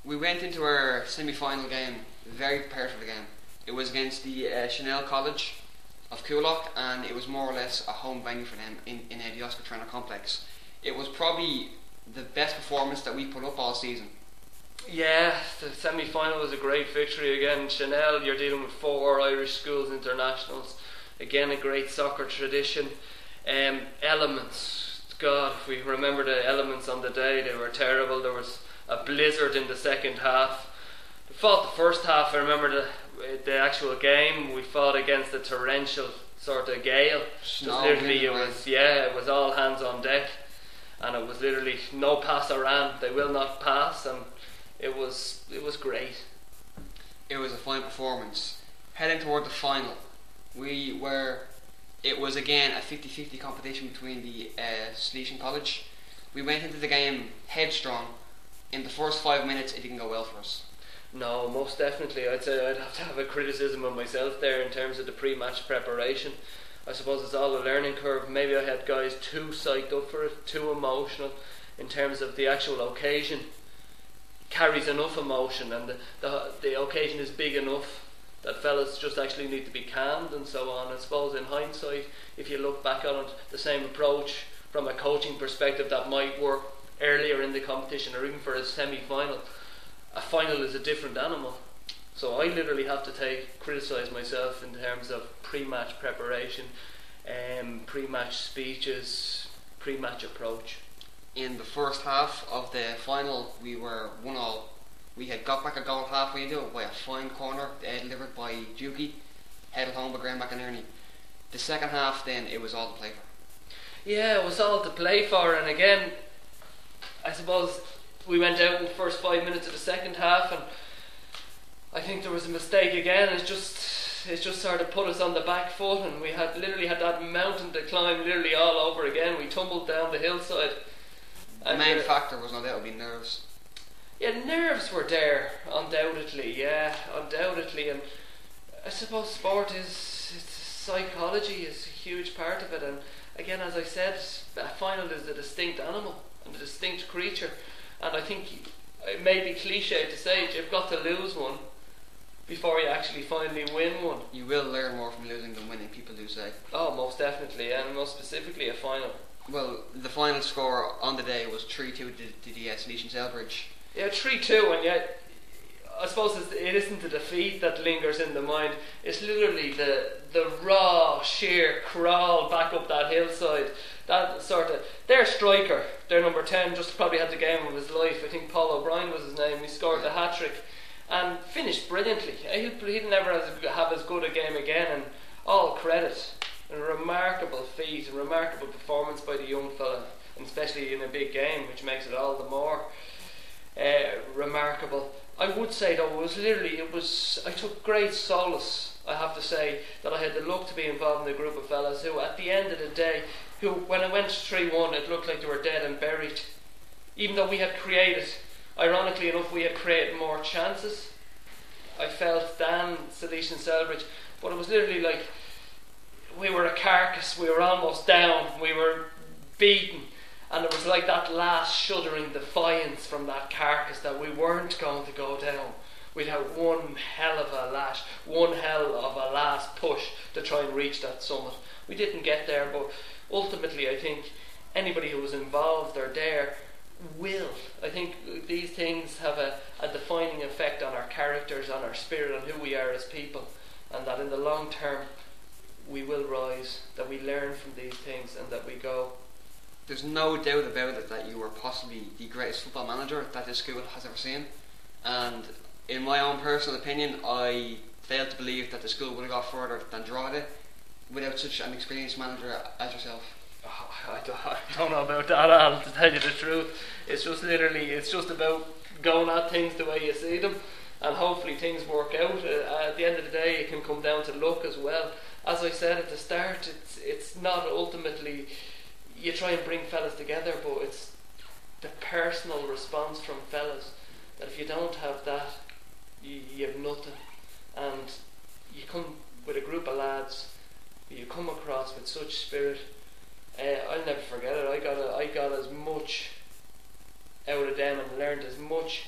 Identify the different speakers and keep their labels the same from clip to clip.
Speaker 1: We went into our semi-final game very prepared for the game. It was against the Chanel College of Coolock, and it was more or less a home venue for them in the Oscar Traynor complex. It was probably the best performance that we put up all season.
Speaker 2: Yeah, the semi-final was a great victory again. Chanel, you're dealing with 4 Irish schools internationals. Again, a great soccer tradition. Elements, God, if we remember the elements on the day, they were terrible. There was a blizzard in the second half. We fought the first half. I remember the actual game. We fought against a torrential sort of gale. It was all hands on deck, and it was literally no pass around. They will not pass, and it was great.
Speaker 1: It was a fine performance. Heading toward the final, it was again a 50-50 competition between the Salesian College. We went into the game headstrong. In the first 5 minutes, it didn't go well for us.
Speaker 2: No, most definitely. I'd say I'd have to have a criticism of myself there in terms of the pre-match preparation. I suppose it's all a learning curve. Maybe I had guys too psyched up for it, too emotional in terms of the actual occasion. Carries enough emotion, and the occasion is big enough that fellas just actually need to be calmed and so on. I suppose in hindsight, if you look back on it, the same approach from a coaching perspective that might work earlier in the competition or even for a semi-final. A final is a different animal. So I literally have to criticise myself in terms of pre-match preparation, pre-match speeches, pre-match approach.
Speaker 1: In the first half of the final, we were 1-1. We had got back a goal halfway into it by a fine corner delivered by Dukey, headed home by Graham McInerney. The second half, then, it was all to play for.
Speaker 2: Yeah, it was all to play for, and again, I suppose we went out in the first 5 minutes of the second half, and I think there was a mistake again. It just sort of put us on the back foot, and we had that mountain to climb literally all over again. We tumbled down the hillside.
Speaker 1: The main factor was no doubt nerves.
Speaker 2: Yeah, nerves were there, undoubtedly, and I suppose sport psychology is a huge part of it, and again, as I said, a final is a distinct animal and a distinct creature, and I think it may be cliche to say it, you've got to lose one before you actually finally win one.
Speaker 1: You will learn more from losing than winning, people do say.
Speaker 2: Oh, most definitely, and most specifically a final.
Speaker 1: Well, the final score on the day was 3-2 to the Salesian Celbridge.
Speaker 2: Yeah, 3-2, and yet I suppose it isn't the defeat that lingers in the mind. It's literally the raw, sheer crawl back up that hillside. That sort of their striker, their number 10, just probably had the game of his life. I think Paul O'Brien was his name. He scored the hat-trick and finished brilliantly. He'll never have as good a game again, and all credit. A remarkable feat, a remarkable performance by the young fella, and especially in a big game, which makes it all the more remarkable. I would say though, I took great solace, I have to say, that I had the luck to be involved in a group of fellas who at the end of the day, when it went 3-1, it looked like they were dead and buried. Even though ironically enough, we had created more chances, I felt, than Salesian Celbridge, but it was literally like we were a carcass, we were almost down, we were beaten, and it was like that last shuddering defiance from that carcass that we weren't going to go down. We'd had one hell of a lash, one hell of a last push to try and reach that summit. We didn't get there, but ultimately I think anybody who was involved or there will. I think these things have a defining effect on our characters, on our spirit, on who we are as people, and that in the long term we will rise, that we learn from these things, and that we go.
Speaker 1: There's no doubt about it that you were possibly the greatest football manager that this school has ever seen, and in my own personal opinion, I fail to believe that the school would have got further than Drogheda without such an experienced manager as yourself.
Speaker 2: I don't know about that, Al, to tell you the truth. It's just about going at things the way you see them, and hopefully things work out. At the end of the day, it can come down to luck as well. As I said at the start, it's not ultimately you try and bring fellas together, but it's the personal response from fellas that if you don't have that, you have nothing. And you come with a group of lads who you come across with such spirit. I'll never forget it. I got as much out of them and learned as much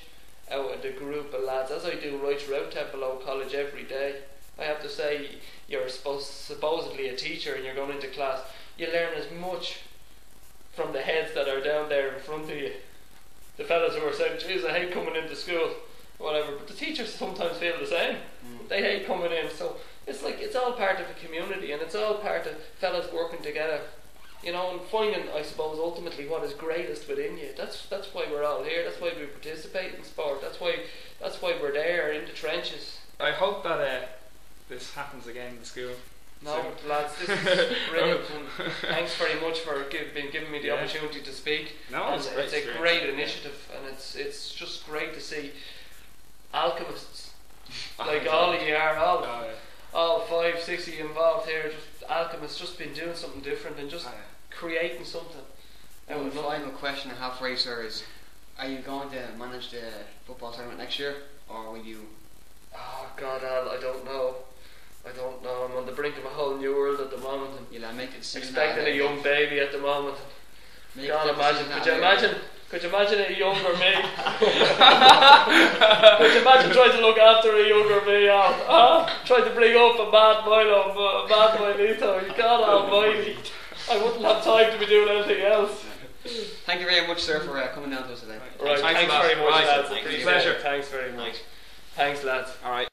Speaker 2: out of the group of lads, as I do right throughout Temple College every day. I have to say, you're supposedly a teacher and you're going into class, you learn as much from the heads that are down there in front of you. The fellas who are saying, geez, I hate coming into school, whatever, but the teachers sometimes feel the same. They hate coming in, so it's like, it's all part of a community, and it's all part of fellas working together, you know, and finding, I suppose, ultimately what is greatest within you. That's why we're all here. That's why we participate in sport. That's why we're there in the trenches.
Speaker 3: I hope that this happens again in the school.
Speaker 2: No, lads, this is brilliant. And thanks very much for giving me the opportunity to speak.
Speaker 3: No,
Speaker 2: it's a great initiative, and it's just great to see alchemists like all of you are, all 5, 6 of you involved here. Just alchemists, just been doing something different and just creating something.
Speaker 1: One final question I have for you, sir, is: are you going to manage the football tournament next year, or will you?
Speaker 2: Oh God, Al, I don't know. I'm on the brink of a whole new world at the moment, and
Speaker 1: You'll make it
Speaker 2: expecting a young baby at the moment. God, could you imagine a younger me? Could you imagine trying to look after a younger me, Al? Trying to bring up a bad Milo, God almighty. I wouldn't have time to be doing anything else.
Speaker 1: Thank you very much, sir, for coming down to us today.
Speaker 2: Right, thanks very much, lads.
Speaker 3: Pleasure.
Speaker 2: Thanks very much. Thanks, lads.
Speaker 3: Alright.